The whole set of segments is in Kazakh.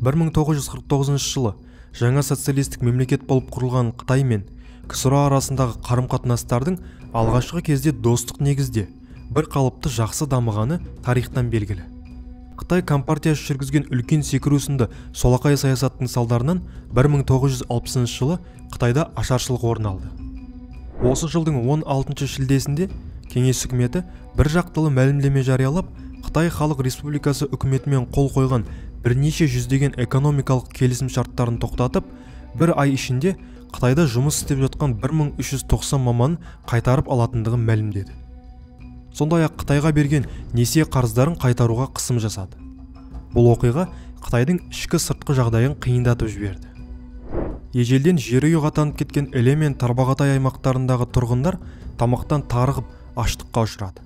1949 жылы жаңа социалистік мемлекет болып құрылған Қытай мен КСР арасындағы қарым-қатынастардың алғашқы кезде достық негізде бір қалыпты жақсы дамығаны тарихтан белгілі. Қытай компартиясы жүргізген үлкен секіру сынды солақай саясаттың салдарынан 1960 жылы Қытайда ашаршылық орын алды. Осы жылдың 16 шілдесінде Кеңес үкіметі бір жақтылы мәлімдеме жариялап, Қытай Халық Республикасы үкіметімен қол қойған бірнеше жүздеген экономикалық келісім шарттарын тоқтатып, бір ай ішінде Қытайда жұмыс істеп жатқан 1390 маман қайтарып алатындығын мәлімдеді. Сондай-ақ Қытайға берген несие қарыздарын қайтаруға қысым жасады. Бұл оқиға Қытайдың ішкі сыртқы жағдайын қиындатып жіберді. Ежелден жері үйге атанып кеткен Іле мен Тарбағатай аймақтарындағы тұрғындар тамақтан тарығып аштыққа ұшырады.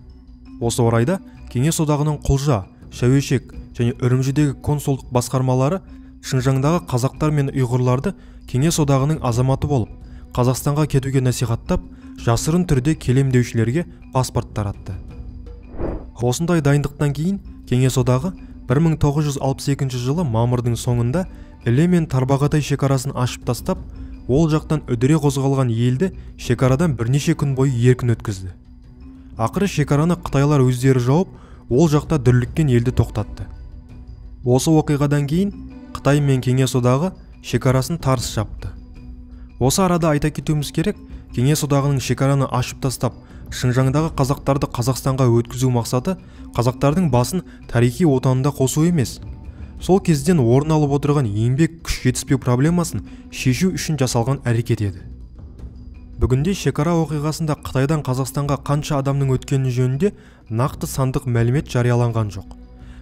Осы орайда Кеңес одағының Құлжа, Шәуешек және Үрімжідегі консулдық басқармалары Шыңжаңдағы қазақтар мен ұйғырларды Кеңес одағының азаматы болып, Қазақстанға кетуге насихаттап, жасырын түрде келемдеушілерге паспорт таратты. Осындай дайындықтан кейін Кеңес одағы 1962 жылы мамырдың соңында Іле мен Тарбағатай шекарасын ашып тастап, ол жақтан үдіре қозғалған елді шекарадан бірнеше күн бойы еркін өткізді. Ақыры шекараны қытайлар өздері жауып, ол жақта дүрліккен елді тоқтатты. Осы оқиғадан кейін Қытай мен Кеңес одағы шекарасын тарс жапты. Осы арада айта кетуіміз керек, Кеңес одағының шекараны ашып тастап, Шыңжаңдағы қазақтарды Қазақстанға өткізу мақсаты қазақтардың басын тарихи отанында қосу емес, сол кезден орын алып отырған еңбек күш жетіспеу проблемасын шешу үшін жасалған әрекет еді. Бүгінде шекара оқиғасында Қытайдан Қазақстанға қанша адамның өткені жөнінде нақты сандық мәлімет жарияланған жоқ.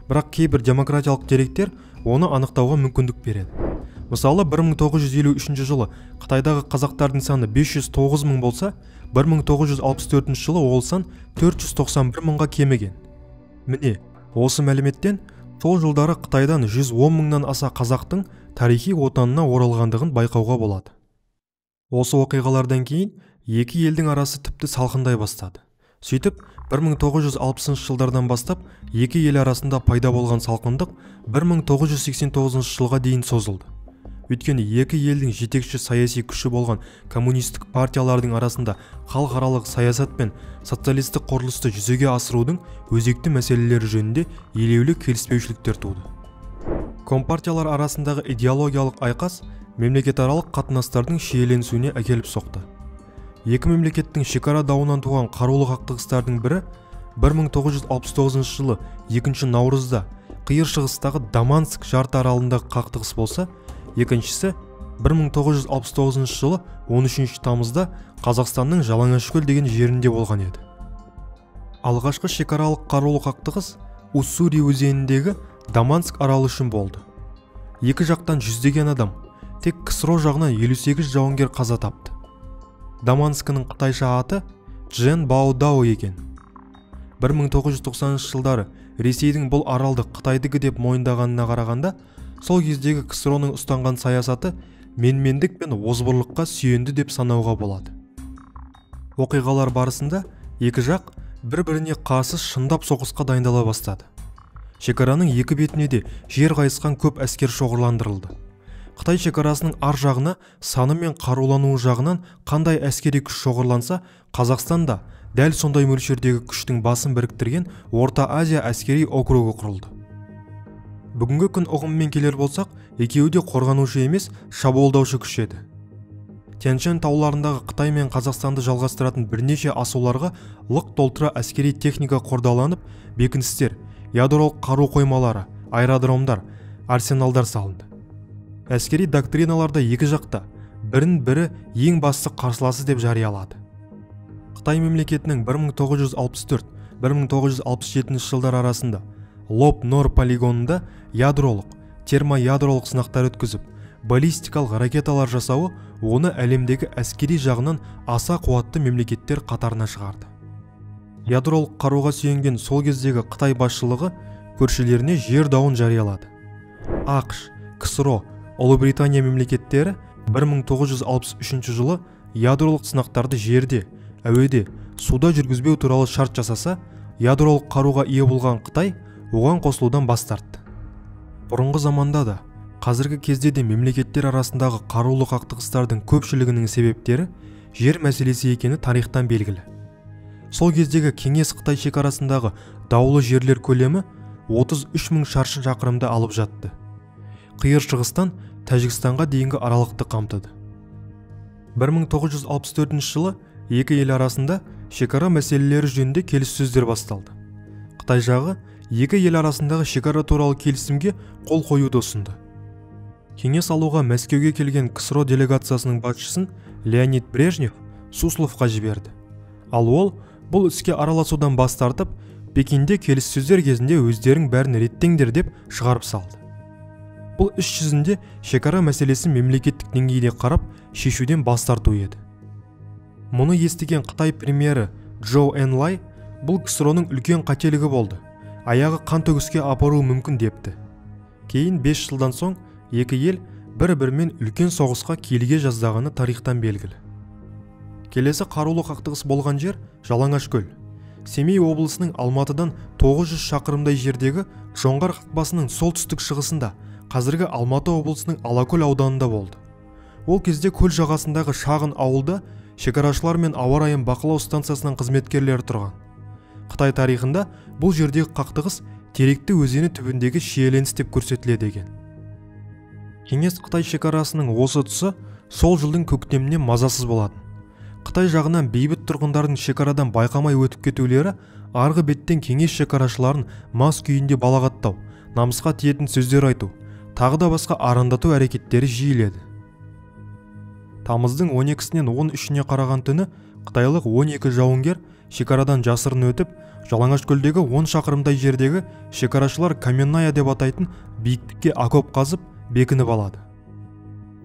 Бірақ кейбір демократиялық деректер оны анықтауға мүмкіндік береді. Мысалы, 1953 жылы Қытайдағы қазақтардың саны 509 мың болса, 1964 жылы ол сан 491 мыңға кеміген. Міне, осы мәліметтен сол жылдары Қытайдан 110 мыңнан аса қазақтың тарихи отанына оралғандығын байқауға болады. Осы оқиғалардан кейін екі елдің арасы тіпті салқындай бастады. Сөйтіп, 1960 жылдардан бастап екі ел арасында пайда болған салқындық 1989 жылға дейін созылды. Өйткені екі елдің жетекші саяси күші болған коммунистік партиялардың арасында халықаралық саясат пен социалистік құрылысты жүзеге асырудың өзекті мәселелері жөнінде елеулі келіспеушіліктер туды. Компартиялар арасындағы идеологиялық айқас мемлекетаралық қатынастардың шиеленісуіне әкеліп соқты. Екі мемлекеттің шекара дауынан туған қарулы қақтығыстардың бірі 1969 жылы 2 наурызда қиыр шығыстағы Даманск жарты аралындағы қақтығыс болса, екіншісі 1969 жылы 13 тамызда Қазақстанның Жалаңашкөл деген жерінде болған еді. Алғашқы шекаралық қарулы қақтығыс Уссури өзеніндегі Даманск аралы үшін болды. Екі жақтан жүздеген адам, тек КСР жағынан 58 жауынгер қаза тапты. Даманскінің қытайша аты Джен Баодао екен. 1990 жылдары Ресейдің бұл аралды Қытайдікі деп мойындағанына қарағанда, сол кездегі КСР-ның ұстанған саясаты менмендік пен озбырлыққа сүйенді деп санауға болады. Оқиғалар барысында екі жақ бір-біріне қарсы шындап соғысқа дайындала бастады. Шекараның екі бетіне де жер қайысқан көп әскер шоғырландырылды. Қытай шекарасының ар жағына саны мен қарулануы жағынан қандай әскери күш шоғырланса, Қазақстанда дәл сондай мөлшердегі күштің басын біріктірген Орта Азия әскери округі құрылды. Бүгінгі күн ұғымымен келер болсақ, екеуі де қорғанушы емес, шабуылдаушы күш еді. Тянь-Шань тауларындағы Қытай мен Қазақстанды жалғастыратын бірнеше асуларға лық толтыра әскери техника қордаланып, бекіністер, ядролық қару қоймалары, аэродромдар, арсеналдар салынды. Әскери доктриналарда екі жақта бірін-бірі ең басты қарсыласы деп жариялады. Қытай мемлекетінің 1964-1967 жылдар арасында Лоп-Нор полигонында ядролық, термоядролық сынақтар өткізіп, баллистикалық ракеталар жасауы оны әлемдегі әскери жағынан аса қуатты мемлекеттер қатарына шығарды. Ядролық қаруға сүйенген сол кездегі Қытай басшылығы көршілеріне жер дауын жариялады. ақш, КСР, Ұлыбритания мемлекеттері 1963 жылы ядролық сынақтарды жерде, әуеде, суда жүргізбеу туралы шарт жасаса, ядролық қаруға ие болған Қытай оған қосылудан бас тартты. Бұрынғы заманда да қазіргі кезде де мемлекеттер арасындағы қарулы қақтығыстардың көпшілігінің себептері жер мәселесі екені тарихтан белгілі. Сол кездегі кеңес Қытай шекарасындағы даулы жерлер көлемі 33 мың шаршы шақырымды алып жатты. Қиыр шығыстан Тәжікстанға дейінгі аралықты қамтыды. 1964 жылы екі ел арасында шекара мәселелері жөнінде келіссөздер басталды. Қытай жағы екі ел арасындағы шекара туралы келісімге қол қоюды ұсынды. Кеңес алуға Мәскеуге келген КСРО делегациясының басшысын Леонид Брежнев Сусловқа жіберді. Ал ол бұл іске араласудан бас тартып, Пекинде келіссөздер кезінде өздерің бәрін реттеңдер деп шығарып салды. Бұл іс жүзінде шекара мәселесі мемлекеттік деңгейде қарап шешуден бас тарту еді. Мұны естіген Қытай премьері Чжоу Энлай бұл КСРОның үлкен қателігі болды, аяғы қан төгіске апаруы мүмкін депті. Кейін 5 жылдан соң екі ел бір-бірімен үлкен соғысқа келіге жаздағаны тарихтан белгілі. Келесі қарулы қақтығыс болған жер Жалаңашкөл. Семей облысының Алматыдан 900 шақырымдай жердегі Жоңғар қақпасының солтүстік шығысында, қазіргі Алматы облысының Алакөл ауданында болды. Ол кезде көл жағасындағы шағын ауылда шекарашылар мен ауа райын бақылау станциясының қызметкерлері тұрған. Қытай тарихында бұл жердегі қақтығыс Теректі өзені түбіндегі шиеленіс деп көрсетіледі екен. Кеңес Қытай шекарасының осы тұсы сол жылдың көктемінен мазасыз болатын. Қытай жағынан бейбіт тұрғындардың шекарадан байқамай өтіп кетулері арғы беттен кеңес шекарашыларын мас күйінде балағаттау, намысқа тиетін сөздер айту, тағы да басқа арандату әрекеттері жиіледі. Тамыздың 12-сінен 13-не қараған түні қытайлық 12 жауынгер шекарадан жасырын өтіп, Жалаңашкөлдегі 10 шақырымдай жердегі шекарашылар Каменная деп атайтын биіктікке окоп қазып бекініп алады.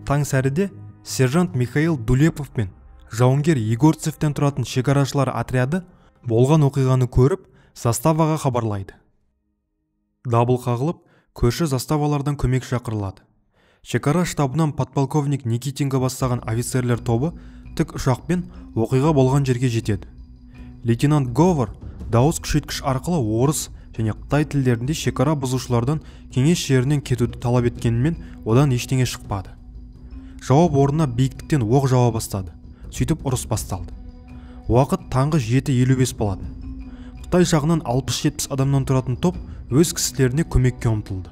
Таң сәріде сержант Михаил Дулепов пен жауынгер Егорцевтен тұратын шекарашылар отряды болған оқиғаны көріп, заставаға хабарлайды. Дабыл қағылып, көрші заставалардан көмек шақырылады. Шекара штабынан подполковник Никитинга бастаған офицерлер тобы тік ұшақпен оқиға болған жерге жетеді. Лейтенант Говор дауыс күшейткіш арқылы орыс және қытай тілдерінде шекара бұзушылардан кеңес жерінен кетуді талап еткенімен одан ештеңе шықпады. Жауап орнына биіктіктен оқ жауа бастады. Сөйтіп ұрыс басталды. Уақыт таңғы 7:55 болатын. Қытай жағынан 60-70 адамнан тұратын топ өз кісілеріне көмекке ұмтылды.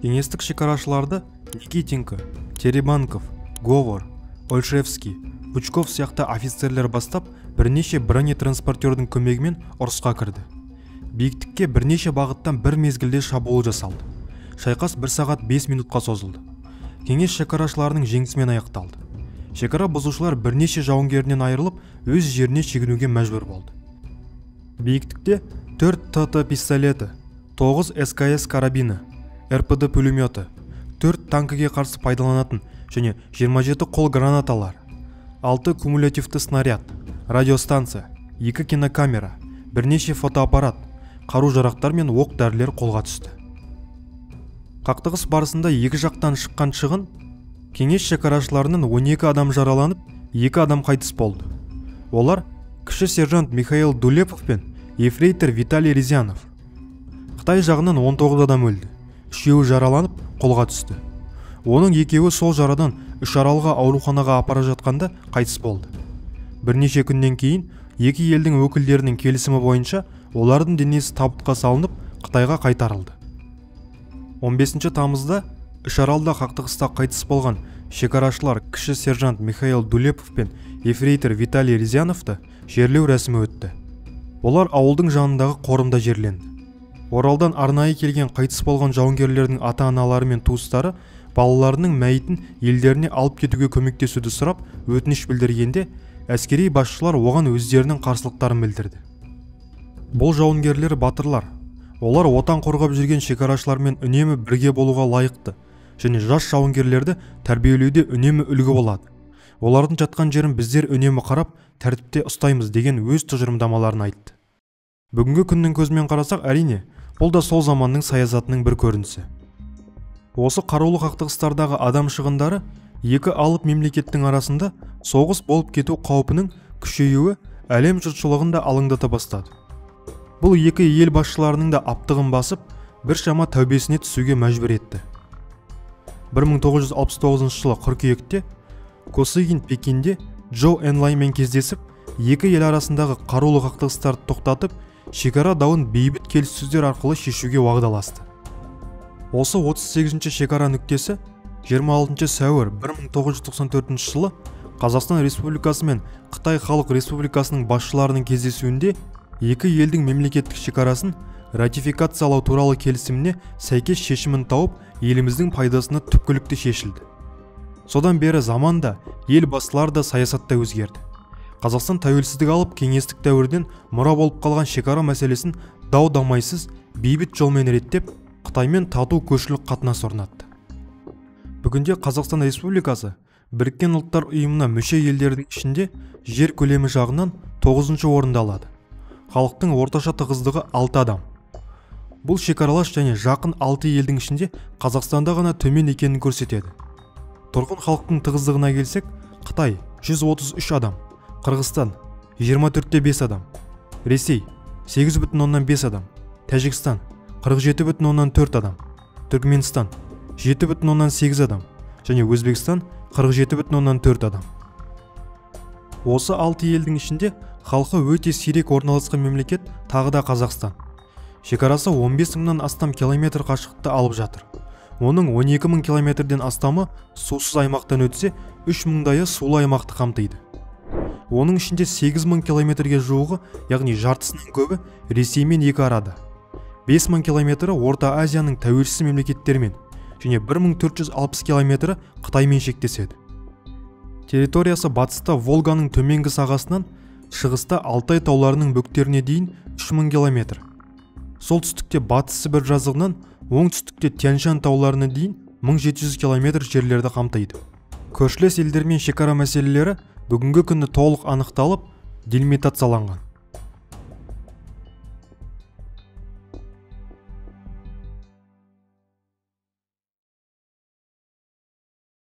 Кеңестік шекарашыларды Никитенко, Теребанков, Говор, Ольшевский, Пучков сияқты офицерлер бастап бірнеше бронетранспортердің көмегімен ұрысқа кірді. Биіктікке бірнеше бағыттан бір мезгілде шабуыл жасалды. Шайқас 1 сағат 5 минутқа созылды. Кеңес шекарашыларының жеңісімен аяқталды. Шекара бұзушылар бірнеше жауынгерінен айырылып, өз жеріне шегінуге мәжбүр болды. Биіктікте 4 ТТ пистолеті, 9 СКС карабині, РПД пулеметі, 4 танкіге қарсы пайдаланатын және 27 қол гранаталар, 6 кумулятивті снаряд, радиостанция, 2 кинокамера, бірнеше фотоаппарат, қару-жарақтар мен оқ-дәрілер қолға түсті. Қақтығыс барысында екі жақтан шыққан шығын кеңес шекарашыларының 12 адам жараланып, 2 адам қайтыс болды. Олар кіші сержант Михаил Дулепов пен ефрейтор Виталий Резянов. Қытай жағынан 19 адам өлді, 3-еуі жараланып қолға түсті. Оның 2-еуі сол жарадан Үшаралға ауруханаға апара жатқанда қайтыс болды. Бірнеше күннен кейін екі елдің өкілдерінің келісімі бойынша олардың денесі табытқа салынып Қытайға қайтарылды. 15 тамызда Үшаралда қақтығыста қайтыс болған шекарашылар кіші сержант Михаил Дулепов пен ефрейтор Виталий Резяновты жерлеу рәсімі өтті. Олар ауылдың жанындағы қорымда жерленді. Оралдан арнайы келген қайтыс болған жауынгерлердің ата-аналары мен туыстары балаларының мәйітін елдеріне алып кетуге көмектесуді сұрап өтініш білдіргенде, әскери басшылар оған өздерінің қарсылықтарын білдірді. Бұл жауынгерлер батырлар. Олар отан қорғап жүрген шекарашылармен үнемі бірге болуға лайықты және жас жауынгерлерді тәрбиелеуде үнемі үлгі болады. Олардың жатқан жерін біздер үнемі қарап, тәртіпте ұстаймыз деген өз тұжырымдамаларын айтты. Бүгінгі күннің көзімен қарасақ, әрине, бұл да сол заманның саясатының бір көрінісі. Осы қарулы қақтығыстардағы адам шығындары екі алып мемлекеттің арасында соғыс болып кету қаупінің күшеюі әлем жұртшылығын да алаңдата бастады. Бұл екі ел басшыларының да аптығын басып, біршама тәубесіне түсуге мәжбүр етті. 1969 жылы қыркүйекте Косыгин Пекинде Джо Энлаймен кездесіп, екі ел арасындағы қарулы қақтығыстарды тоқтатып, шекара дауын бейбіт келіссөздер арқылы шешуге уағдаласты. Осы 38-ші шекара нүктесі 26 сәуір 1994 жылы Қазақстан Республикасы мен Қытай Халық Республикасының басшыларының кездесуінде екі елдің мемлекеттік шекарасын ратификациялау туралы келісіміне сәйкес шешімін тауып, еліміздің пайдасына түпкілікті шешілді. Содан бері заманда ел басшылары да саясатта өзгерді. Қазақстан тәуелсіздік алып, кеңестік дәуірден мұра болып қалған шекара мәселесін дау-дамайсыз бейбіт жолмен реттеп, Қытаймен тату көршілік қатынас орнатты. Бүгінде Қазақстан Республикасы Біріккен ұлттар ұйымына мүше елдердің ішінде жер көлемі жағынан 9-ші орында алады. Халықтың орташа тығыздығы 6 адам. Бұл шекаралас және жақын 6 елдің ішінде Қазақстанда ғана төмен екенін көрсетеді. Тұрғын халықтың тығыздығына келсек, Қытай 133 адам, Қырғызстан 24,5 адам, Ресей 8,5 адам, Тәжікстан 47,4 адам, Түркменстан 7,8 адам және Өзбекстан 47,4 адам. Осы 6 елдің ішінде халқы өте сирек орналасқан мемлекет тағы да Қазақстан. Шекарасы 15 мыңнан астам километр қашықтықты алып жатыр. Оның 12 мың километрден астамы сусыз аймақтан өтсе, 3 мыңдайы сулы аймақты қамтиды. Оның ішінде 8 мың километрге жуығы, яғни жартысынан көбі Ресеймен екі арада. 5 мың километрі Орта Азияның тәуелсіз мемлекеттерімен және 1460 километрі Қытаймен шектеседі. Территориясы батыста Волганың төменгі сағасынан, шығыста Алтай тауларының бөктеріне дейін 3000 километр. Солтүстікте Батыс Сібір жазығынан, оңтүстікте Тянь-Шань тауларына дейін 1700 километр жерлерді қамтиды. Көршілес елдермен шекара мәселелері бүгінгі күні толық анықталып, делимитацияланған.